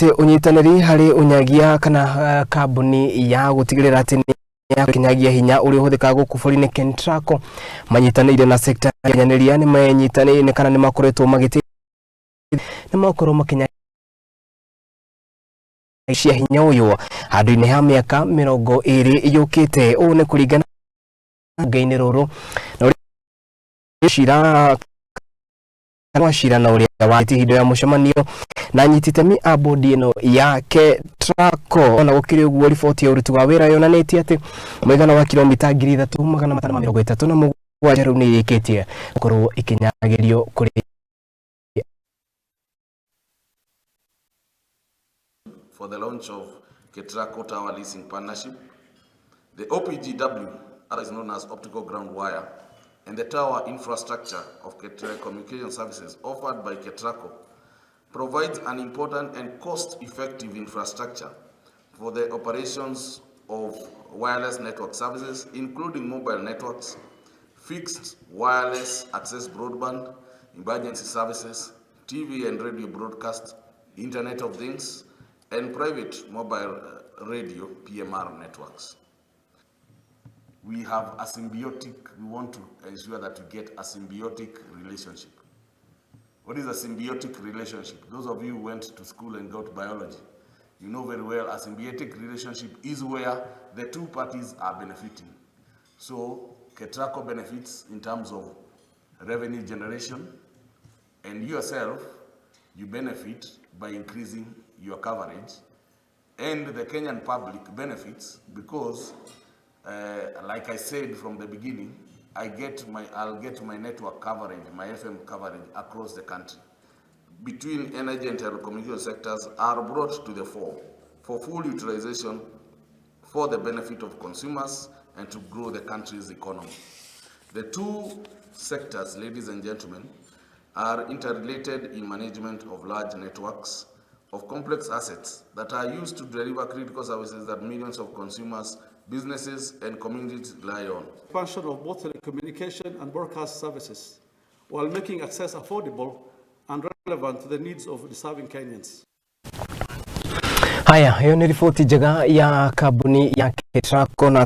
unyitaniri hari unyagia kana kambuni ya gutigirira ati ya kinyagia hinya uri uhuthika guku bũrũri-inĩ Ketraco manyitanire na sekta ya nyanĩria ni manyitanire kana ni makoretwo magiti ni makorwo makinyagia cia hinya uyu handu-inĩ ha mĩaka 20 yukite ũũ nĩ kũringana ngainĩ rũrũ na shira na uria wa hindo ya mũcemanio na nyititemi a bodi ino ya Ketraco na gukiri uguo riboti ya Uruti wa Wera yonanitie ati mwigana wa kilomita 3,537 riu ni irikitie gukorwo ikinyagirio kuri for the launch of Ketraco Tower Leasing Partnership. The OPGW, that is known as Optical Ground Wire, and the tower infrastructure of communication services offered by Ketraco provides an important and cost-effective infrastructure for the operations of wireless network services, including mobile networks, fixed wireless access broadband, emergency services, TV and radio broadcast, Internet of Things, and private mobile radio PMR networks. We have a symbiotic, we want to ensure that we get a symbiotic relationship. What is a symbiotic relationship? Those of you who went to school and got biology, you know very well a symbiotic relationship is where the two parties are benefiting. So Ketraco benefits in terms of revenue generation, and yourself, you benefit by increasing your coverage, and the Kenyan public benefits because like I said from the beginning, I'll get my network coverage, my FM coverage across the country. Between energy and telecommunication sectors are brought to the fore for full utilization for the benefit of consumers and to grow the country's economy. The two sectors, ladies and gentlemen, are interrelated in management of large networks of complex assets that are used to deliver critical services that millions of consumers, businesses, and communities rely on. Expansion of both telecommunication and broadcast services, while making access affordable and relevant to the needs of deserving Kenyans. Haya, hiyo ni ripoti njega ya kampuni ya Ketraco na